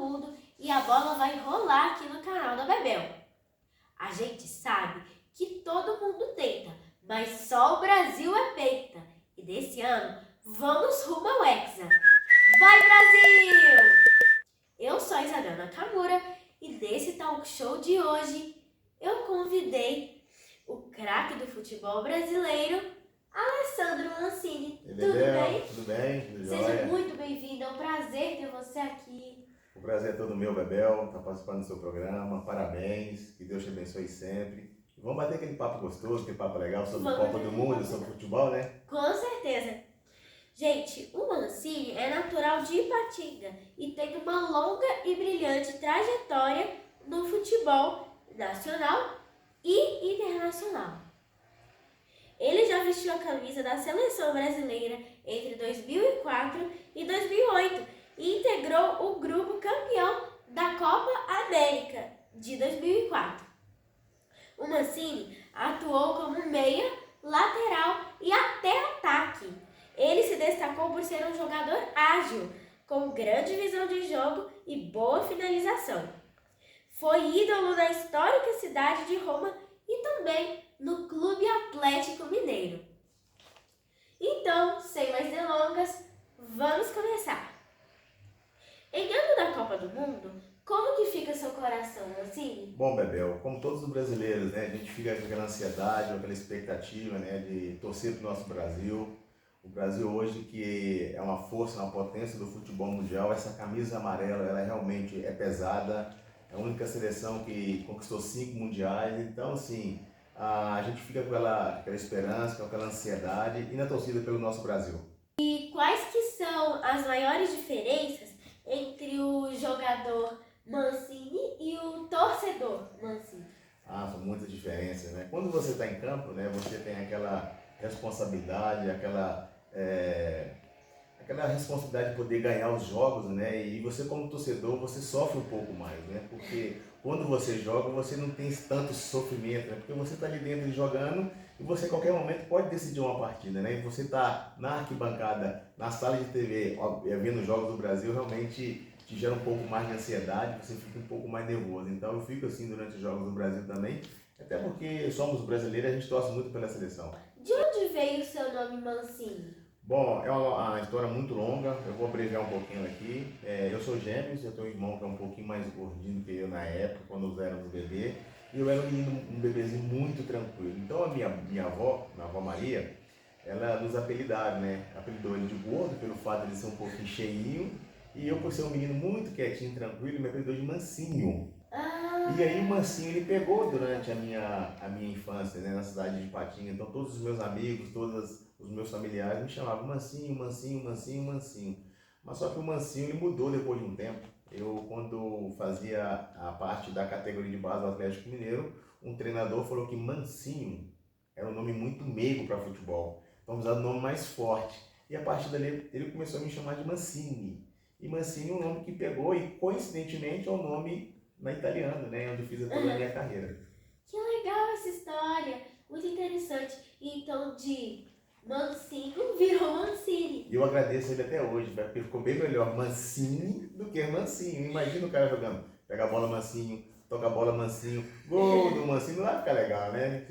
Mundo e a bola vai rolar aqui no canal da Bebel. A gente sabe que todo mundo tenta, mas só o Brasil é peita. E desse ano, vamos rumo ao Hexa. Vai, Brasil! Eu sou a Isabel Nakamura e desse talk show de hoje eu convidei o craque do futebol brasileiro, Alessandro Mancini. Tudo bem? Tudo bem? Tudo Seja jóia? muito bem-vindo, é um prazer ter você aqui. O prazer é todo meu, Bebel, estar participando do seu programa. Parabéns, que Deus te abençoe sempre. E vamos bater aquele papo gostoso, aquele papo legal sobre a Copa do Mundo, sobre futebol, né? Com certeza. Gente, o Mancini é natural de Ipatinga e tem uma longa e brilhante trajetória no futebol nacional e internacional. Ele já vestiu a camisa da seleção brasileira entre 2004 e 2008 e integrou o grupo campeão da Copa América de 2004. O Mancini atuou como meia, lateral e até ataque. Ele se destacou por ser um jogador ágil, com grande visão de jogo e boa finalização. Foi ídolo na histórica cidade de Roma e também no Clube Atlético Mineiro. Então, sem mais delongas, vamos começar. Em ano da Copa do Mundo, como que fica seu coração, Mancini? Bom, Bebel, como todos os brasileiros, né? A gente fica com aquela ansiedade, com aquela expectativa, né? De torcer para o nosso Brasil. O Brasil hoje que é uma força, uma potência do futebol mundial. Essa camisa amarela, ela realmente é pesada. É a única seleção que conquistou 5 mundiais. Então, assim, a gente fica com aquela esperança, com aquela ansiedade e na torcida pelo nosso Brasil. E quais que são as maiores diferenças entre o jogador Mancini e o torcedor Mancini? São muitas diferenças, né? Quando você está em campo, né, você tem aquela responsabilidade, aquela responsabilidade de poder ganhar os jogos, né? E você como torcedor, você sofre um pouco mais, né? Porque quando você joga, você não tem tanto sofrimento, né? Porque você está ali dentro jogando e você a qualquer momento pode decidir uma partida, né? E você está na arquibancada, na sala de TV, vendo os jogos do Brasil, realmente te gera um pouco mais de ansiedade, você fica um pouco mais nervoso. Então eu fico assim durante os jogos do Brasil também, até porque somos brasileiros e a gente torce muito pela seleção. De onde veio o seu nome Mancini? Bom, é uma história muito longa, eu vou abreviar um pouquinho aqui. Eu sou gêmeos, eu tenho um irmão que é um pouquinho mais gordinho do que eu na época, quando nós éramos bebê. E eu era um menino, um bebezinho muito tranquilo. Então a minha avó, a avó Maria, ela nos apelidaram, né? Apelidou ele de gordo pelo fato de ele ser um pouquinho cheinho. E eu, por ser um menino muito quietinho, tranquilo, me apelidou de Mansinho. E aí o Mansinho ele pegou durante a minha infância, né, na cidade de Ipatinga. Então todos os meus amigos, todos os meus familiares me chamavam Mansinho, Mansinho, Mansinho, Mansinho. Mas só que o Mansinho ele mudou depois de um tempo. Eu, quando fazia a parte da categoria de base do Atlético Mineiro, um treinador falou que Mansinho era um nome muito meigo para futebol. Então precisava de um nome mais forte. E a partir dali ele começou a me chamar de Mancini. E Mancini é um nome que pegou e coincidentemente é um nome na italiano, né? Onde eu fiz toda a minha carreira. Que legal essa história, muito interessante. Então de Mancinho virou Mancini. E eu agradeço ele até hoje, porque ficou bem melhor Mancini do que Mancinho. Imagina o cara jogando, pega a bola Mancinho, toca a bola Mancinho, gol do Mancinho, não vai ficar legal, né?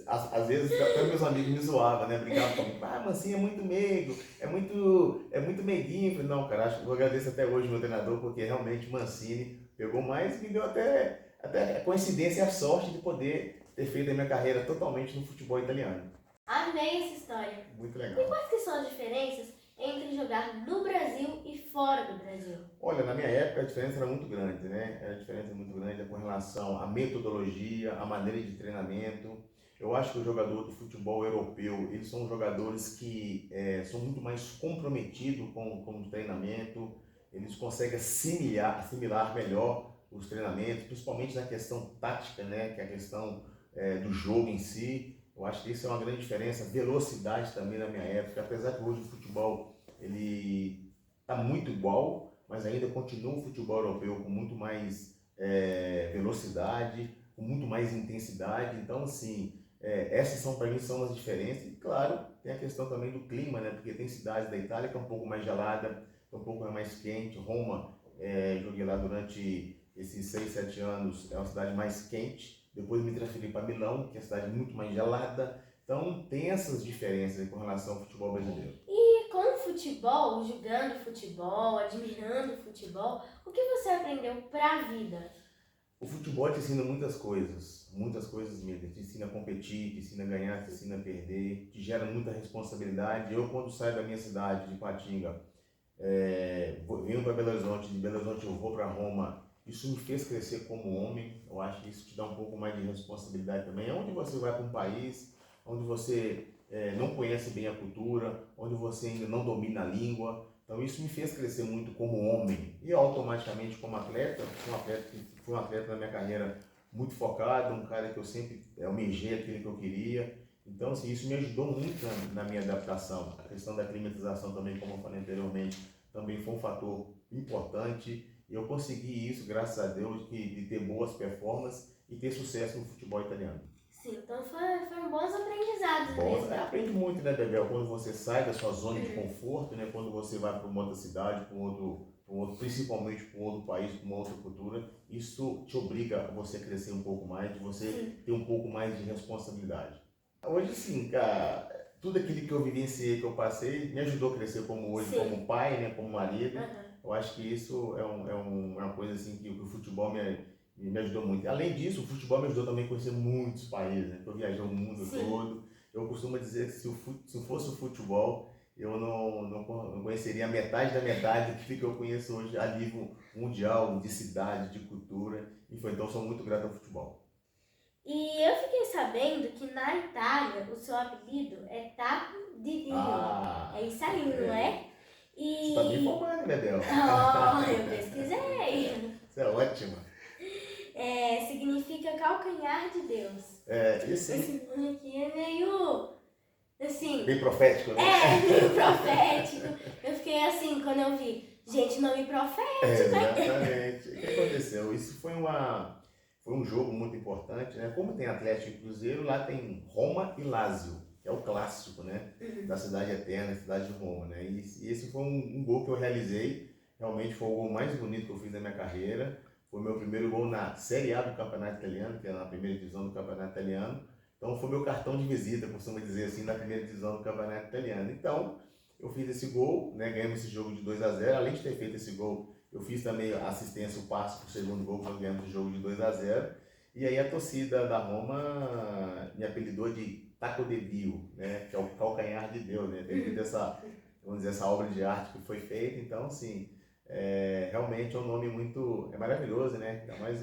Às vezes até meus amigos me zoavam, né? Brigavam comigo, Mancinho é muito meigo, é muito meiguinho. Eu falei, não, cara, eu agradeço até hoje meu treinador, porque realmente Mancini pegou mais e me deu até a coincidência e a sorte de poder ter feito a minha carreira totalmente no futebol italiano. Amei essa história. Muito E legal. quais que são as diferenças entre jogar no Brasil e fora do Brasil? Olha, na minha época a diferença era muito grande, né? Era a diferença muito grande com relação à metodologia, à maneira de treinamento. Eu acho que o jogador do futebol europeu, eles são jogadores que são muito mais comprometidos com o treinamento, eles conseguem assimilar melhor os treinamentos, principalmente na questão tática, né? Que é a questão do jogo em si. Eu acho que isso é uma grande diferença. Velocidade também na minha época, apesar que hoje o futebol ele está muito igual, mas ainda continua o futebol europeu com muito mais velocidade, com muito mais intensidade. Então, assim, essas são para mim são as diferenças. E claro, tem a questão também do clima, né? Porque tem cidades da Itália que é um pouco mais gelada, que é um pouco mais quente. Roma joguei lá durante esses 6, 7 anos, é uma cidade mais quente. Depois me transferi para Milão, que é uma cidade muito mais gelada. Então tem essas diferenças aí com relação ao futebol brasileiro. E com o futebol, jogando futebol, admirando futebol, o que você aprendeu para a vida? O futebol te ensina muitas coisas mesmo. Te ensina a competir, te ensina a ganhar, te ensina a perder, te gera muita responsabilidade. Eu, quando saio da minha cidade, de Patinga, venho para Belo Horizonte, de Belo Horizonte eu vou para Roma, isso me fez crescer como homem. Eu acho que isso te dá um pouco mais de responsabilidade também. Onde você vai para um país onde você não conhece bem a cultura, onde você ainda não domina a língua, então isso me fez crescer muito como homem e automaticamente como atleta. Fui um atleta na minha carreira muito focado, um cara que eu sempre almejei aquilo que eu queria. Então, assim, isso me ajudou muito na minha adaptação. A questão da climatização também, como eu falei anteriormente, também foi um fator importante. E eu consegui isso, graças a Deus, de ter boas performances e ter sucesso no futebol italiano. Sim, então foram bons aprendizados Bom, mesmo. aprende muito, né, Bebel? Quando você sai da sua zona de conforto, né? Quando você vai para uma outra cidade, principalmente para um outro país, para uma outra cultura, isso te obriga a você crescer um pouco mais, de você ter um pouco mais de responsabilidade. Hoje sim, cara, tudo aquilo que eu vivenciei, que eu passei, me ajudou a crescer como hoje, como pai, né, como marido. Eu acho que isso é uma coisa assim que o futebol me ajudou muito. Além disso, o futebol me ajudou também a conhecer muitos países, né? Eu viajei o mundo todo. Eu costumo dizer que se fosse o futebol, eu não conheceria a metade da metade do que eu conheço hoje a nível mundial, de cidade, de cultura. Então, sou muito grato ao futebol. E eu fiquei sabendo que na Itália o seu apelido é Taco de Dio. É isso aí, não é? E... Você está bem informado, né, Bel? Oh, eu pesquisei. Isso é ótimo. Significa calcanhar de Deus. Isso aí. Esse nome aqui é meio, assim... Bem profético, né? Meio profético. Eu fiquei assim, quando eu vi, gente, nome profético. Exatamente. O que aconteceu? Isso foi um jogo muito importante, né? Como tem Atlético e Cruzeiro, lá tem Roma e Lazio, que é o clássico, né? Da cidade eterna, cidade de Roma, né? E esse foi um gol que eu realizei. Realmente foi o gol mais bonito que eu fiz na minha carreira. Foi meu primeiro gol na Série A do Campeonato Italiano, que é na primeira divisão do Campeonato Italiano. Então foi meu cartão de visita, costumo dizer assim, na primeira divisão do Campeonato Italiano. Então eu fiz esse gol, né? Ganhamos esse jogo de 2-0. Além de ter feito esse gol, eu fiz também a assistência, o passe para o segundo gol, quando ganhamos o jogo de 2-0. E aí a torcida da Roma me apelidou de Taco de Dio, né? Que é o calcanhar de Deus, né? Devido a essa obra de arte que foi feita. Então, assim, realmente é um nome é maravilhoso, né? Ainda mais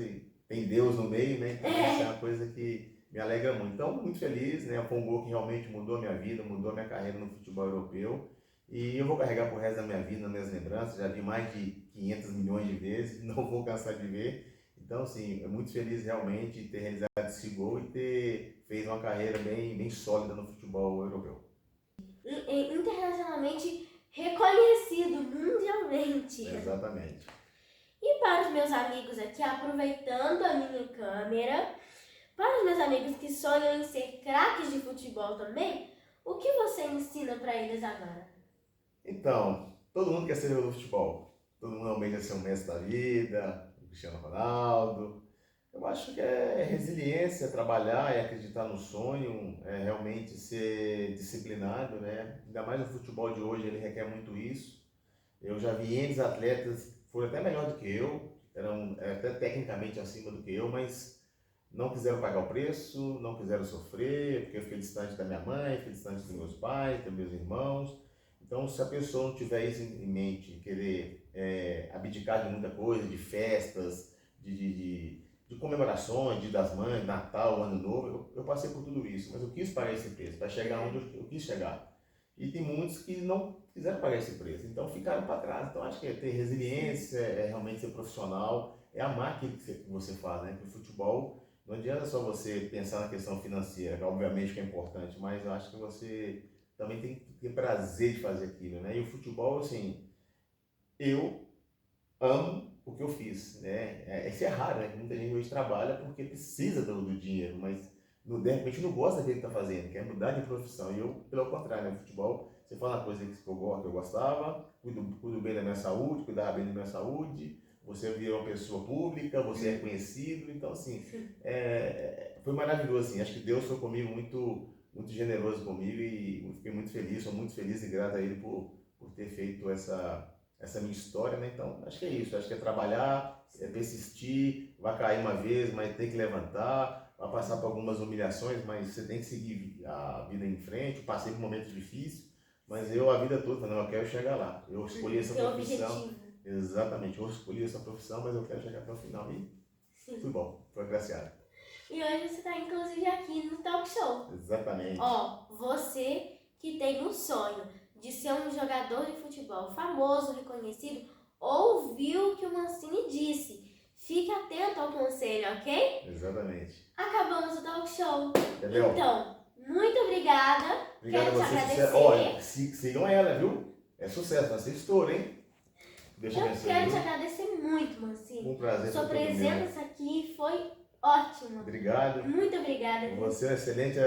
tem Deus no meio, né? Então, isso é uma coisa que me alegra muito. Então, muito feliz, né? Foi um gol que realmente mudou a minha vida, mudou a minha carreira no futebol europeu. E eu vou carregar pro resto da minha vida, nas minhas lembranças. Já vi mais de 500 milhões de vezes, não vou cansar de ver. Então, assim, muito feliz realmente de ter realizado esse gol e ter feito uma carreira bem sólida no futebol europeu. Internacionalmente reconhecido mundialmente. Exatamente. E para os meus amigos aqui, aproveitando a minha câmera, para os meus amigos que sonham em ser craques de futebol também, o que você ensina para eles agora? Então, todo mundo quer ser jogador de futebol. Todo mundo almeja ser um mestre da vida, o Cristiano Ronaldo. Eu acho que é resiliência, trabalhar, é acreditar no sonho, é realmente ser disciplinado, né? Ainda mais no futebol de hoje, ele requer muito isso. Eu já vi N atletas, foram até melhor do que eu, eram até tecnicamente acima do que eu, mas não quiseram pagar o preço, não quiseram sofrer, porque eu fiquei distante da minha mãe, fiquei distante dos meus pais, dos meus irmãos. Então, se a pessoa não tiver isso em mente, querer abdicar de muita coisa, de festas, de comemorações, Dia das Mães, Natal, Ano Novo, eu passei por tudo isso, mas eu quis pagar esse preço para chegar onde eu quis chegar. E tem muitos que não quiseram pagar esse preço, então ficaram para trás. Então acho que é ter resiliência, é realmente ser profissional, é amar aquilo que você faz, né? Porque o futebol, não adianta só você pensar na questão financeira, que obviamente que é importante, mas eu acho que você também tem que ter prazer de fazer aquilo, né? E o futebol, assim, eu amo o que eu fiz, né? Isso é raro, né? Muita gente hoje trabalha porque precisa do dinheiro, mas de repente não gosta daquilo que está fazendo, quer mudar de profissão. E eu, pelo contrário, né? O futebol, você fala uma coisa que eu gostava, cuido bem da minha saúde, cuidava bem da minha saúde, você vira uma pessoa pública, você é conhecido, então assim, foi maravilhoso, assim, acho que Deus foi comigo muito generoso comigo e eu fiquei muito feliz, sou muito feliz e grato a Ele por ter feito essa minha história, né? Então, acho que é isso, acho que é trabalhar, é persistir, vai cair uma vez, mas tem que levantar, vai passar por algumas humilhações, mas você tem que seguir a vida em frente, passei por momentos difíceis, mas eu a vida toda, não, eu quero chegar lá, eu escolhi essa profissão. Objetivo. Exatamente, eu escolhi essa profissão, mas eu quero chegar até o final e foi bom, foi agraciado. E hoje você está inclusive aqui no Talk Show. Exatamente. Ó, você que tem um sonho de ser um jogador de futebol famoso, reconhecido, ouviu o que o Mancini disse. Fique atento ao conselho, ok? Exatamente. Acabamos o Talk Show. Entendeu? Então, muito obrigada. Obrigado Quero a te você. agradecer. Olha, sigam ela, viu? É sucesso, vai ser estouro, hein? Deixa eu Eu quero te agradecer muito, Mancini. Um prazer. Sua presença aqui foi ótima. Obrigado. Muito obrigada. Você é uma excelente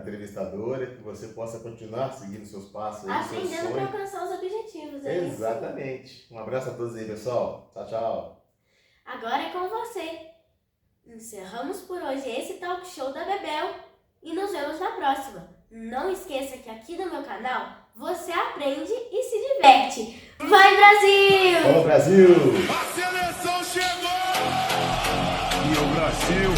entrevistadora, que você possa continuar seguindo seus passos. Aprendendo para alcançar os objetivos. É exatamente. Isso? Um abraço a todos aí, pessoal. Tchau, tchau. Agora é com você. Encerramos por hoje esse Talk Show da Bebel e nos vemos na próxima. Não esqueça que aqui no meu canal você aprende e se diverte. Vai, Brasil! Vamos, Brasil! A seleção chegou! E o Brasil